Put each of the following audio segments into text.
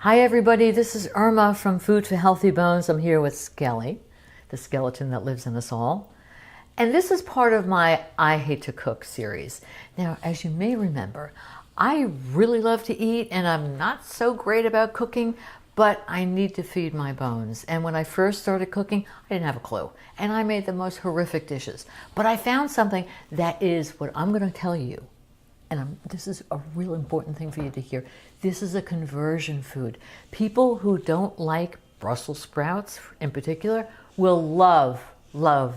Hi everybody, this is Irma from Food for Healthy Bones. I'm here with Skelly, the skeleton that lives in us all. And this is part of my I Hate to Cook series. Now, as you may remember, I really love to eat and I'm not so great about cooking, but I need to feed my bones. And when I first started cooking, I didn't have a clue. And I made the most horrific dishes. But I found something that is what I'm going to tell you. And this is a real important thing for you to hear. This is a conversion food. People who don't like Brussels sprouts in particular will love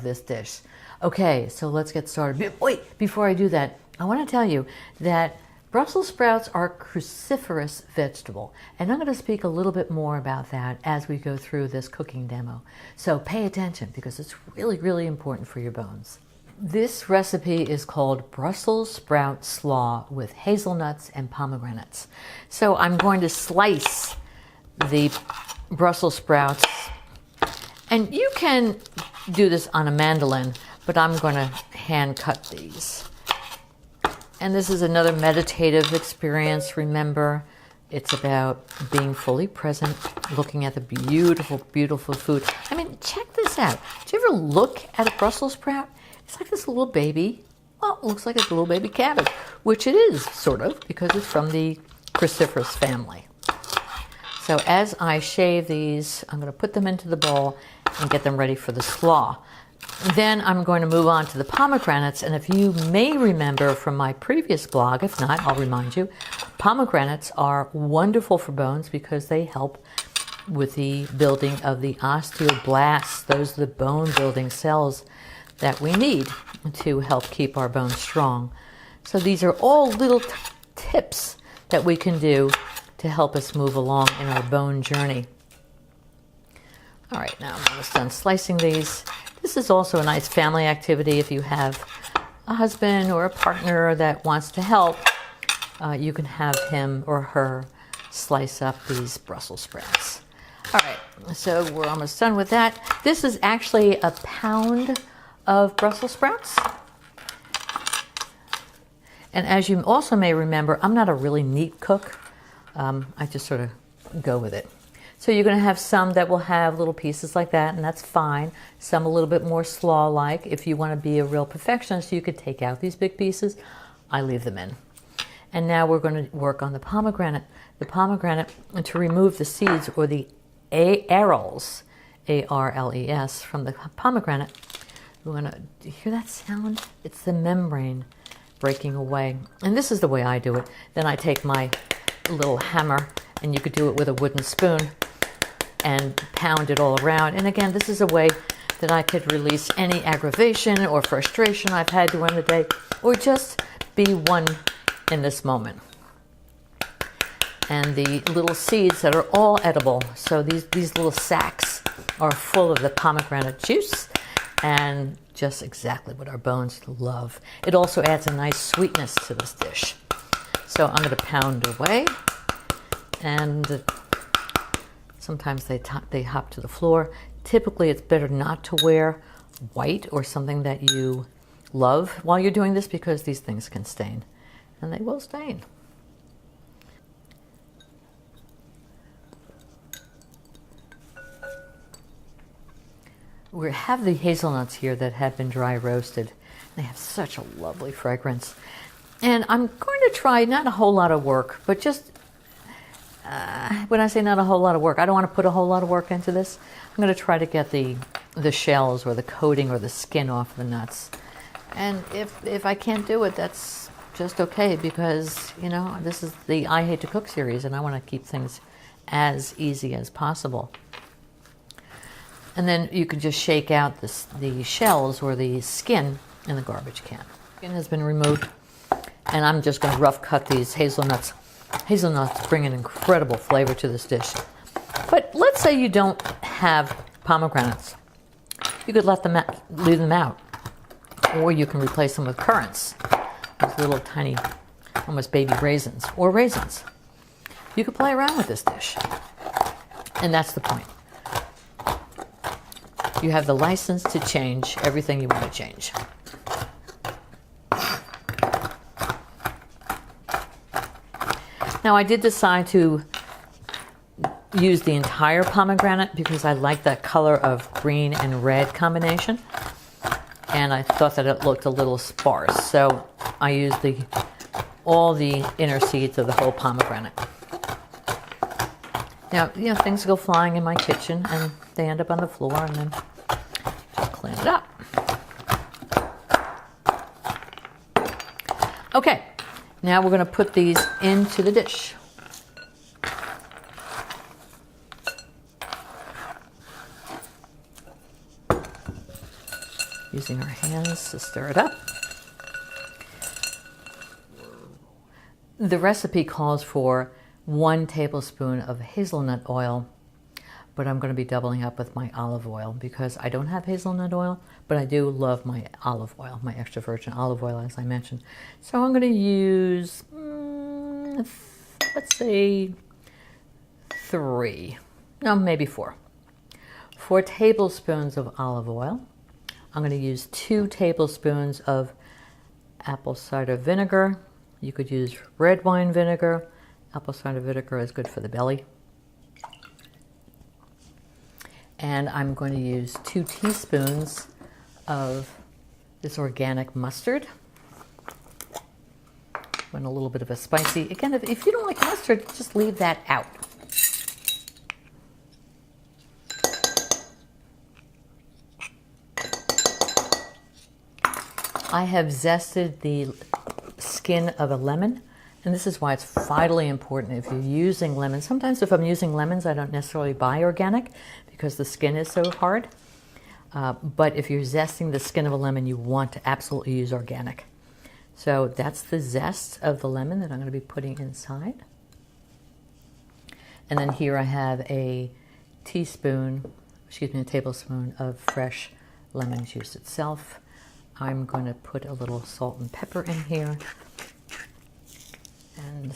this dish. Okay, so let's get started. Wait, before I do that, I want to tell you that Brussels sprouts are a cruciferous vegetable. And I'm going to speak a little bit more about that as we go through this cooking demo. So pay attention because it's really, really important for your bones. This recipe is called Brussels sprout slaw with hazelnuts and pomegranates. So I'm going to slice the Brussels sprouts, and you can do this on a mandolin, but I'm going to hand cut these. And this is another meditative experience. Remember, it's about being fully present, looking at the beautiful, beautiful food. I mean, check this out. Do you ever look at a Brussels sprout? It's like this little baby, well, it looks like a little baby cabbage, which it is, sort of, because it's from the cruciferous family. So as I shave these, I'm going to put them into the bowl and get them ready for the slaw. Then I'm going to move on to the pomegranates, and if you may remember from my previous blog, if not, I'll remind you, pomegranates are wonderful for bones because they help with the building of the osteoblasts. Those are the bone-building cells that we need to help keep our bones strong. So these are all little tips that we can do to help us move along in our bone journey. All right, now I'm almost done slicing these. This is also a nice family activity. If you have a husband or a partner that wants to help, you can have him or her slice up these Brussels sprouts. All right, so we're almost done with that. This is actually a pound of Brussels sprouts. And as you also may remember, I'm not a really neat cook. I just sort of go with it. So you're going to have some that will have little pieces like that, and that's fine. Some a little bit more slaw-like. If you want to be a real perfectionist, you could take out these big pieces. I leave them in. And now we're going to work on the pomegranate. The pomegranate, to remove the seeds or the arles, A-R-L-E-S, from the pomegranate. Do you hear that sound? It's the membrane breaking away. And this is the way I do it. Then I take my little hammer, and you could do it with a wooden spoon, and pound it all around. And again, this is a way that I could release any aggravation or frustration I've had during the day, or just be one in this moment. And the little seeds that are all edible. So these little sacs are full of the pomegranate juice, and just exactly what our bones love. It also adds a nice sweetness to this dish. So I'm going to pound away, and sometimes they hop to the floor. Typically, it's better not to wear white or something that you love while you're doing this because these things can stain, and they will stain. We have the hazelnuts here that have been dry roasted. They have such a lovely fragrance. And I'm going to try not a whole lot of work, but just, when I say not a whole lot of work, I don't want to put a whole lot of work into this. I'm going to try to get the shells or the coating or the skin off the nuts. And if I can't do it, that's just okay because, you know, this is the I Hate to Cook series and I want to keep things as easy as possible. And then you can just shake out the shells or the skin in the garbage can. Skin has been removed, and I'm just going to rough cut these hazelnuts. Hazelnuts bring an incredible flavor to this dish. But let's say you don't have pomegranates. You could leave them out, or you can replace them with currants, those little tiny, almost baby raisins, or raisins. You could play around with this dish, and that's the point. You have the license to change everything you want to change. Now I did decide to use the entire pomegranate because I like that color of green and red combination. And I thought that it looked a little sparse. So I used all the inner seeds of the whole pomegranate. Now, you know, things go flying in my kitchen and they end up on the floor, and then just clean it up. Okay, now we're going to put these into the dish. Using our hands to stir it up. The recipe calls for 1 tablespoon of hazelnut oil, but I'm going to be doubling up with my olive oil because I don't have hazelnut oil, but I do love my olive oil, my extra virgin olive oil, as I mentioned. So I'm going to use, let's say 3, no, maybe 4. 4 tablespoons of olive oil. I'm going to use 2 tablespoons of apple cider vinegar. You could use red wine vinegar. Apple cider vinegar is good for the belly. And I'm going to use 2 teaspoons of this organic mustard. And a little bit of a spicy. Again, if you don't like mustard, just leave that out. I have zested the skin of a lemon, and this is why it's vitally important if you're using lemons. Sometimes if I'm using lemons, I don't necessarily buy organic because the skin is so hard. But if you're zesting the skin of a lemon, you want to absolutely use organic. So that's the zest of the lemon that I'm going to be putting inside. And then here I have a tablespoon of fresh lemon juice itself. I'm going to put a little salt and pepper in here, and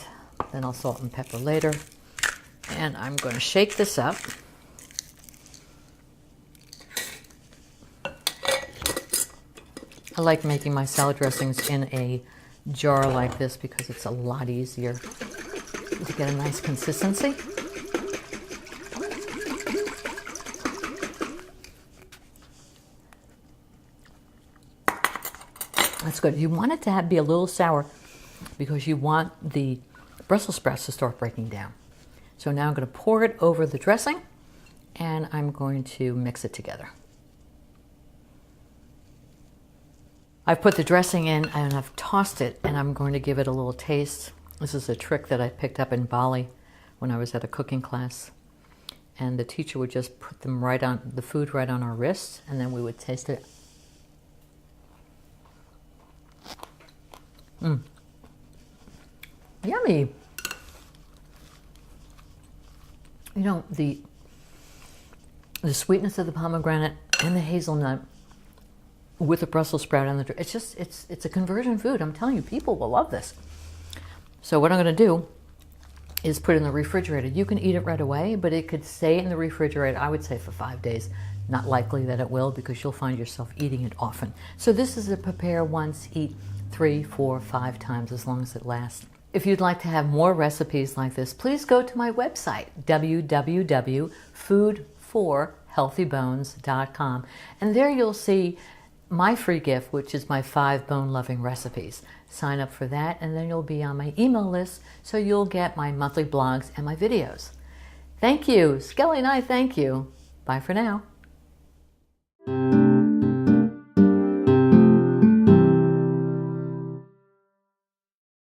then I'll salt and pepper later. And I'm going to shake this up. I like making my salad dressings in a jar like this because it's a lot easier to get a nice consistency. That's good. You want it to be a little sour because you want the Brussels sprouts to start breaking down. So now I'm going to pour it over the dressing and I'm going to mix it together. I've put the dressing in and I've tossed it, and I'm going to give it a little taste. This is a trick that I picked up in Bali when I was at a cooking class. And the teacher would just put them the food right on our wrists, and then we would taste it. Yummy. You know, the sweetness of the pomegranate and the hazelnut with the Brussels sprout and it's a conversion food. I'm telling you, people will love this. So what I'm going to do is put it in the refrigerator. You can eat it right away, but it could stay in the refrigerator, I would say, for 5 days. Not likely that it will, because you'll find yourself eating it often. So this is a prepare once, eat 3, 4, 5 times, as long as it lasts. If you'd like to have more recipes like this, please go to my website, www.foodforhealthybones.com, and there you'll see my free gift, which is my 5 bone-loving recipes. Sign up for that, and then you'll be on my email list, so you'll get my monthly blogs and my videos. Thank you. Skelly and I thank you. Bye for now.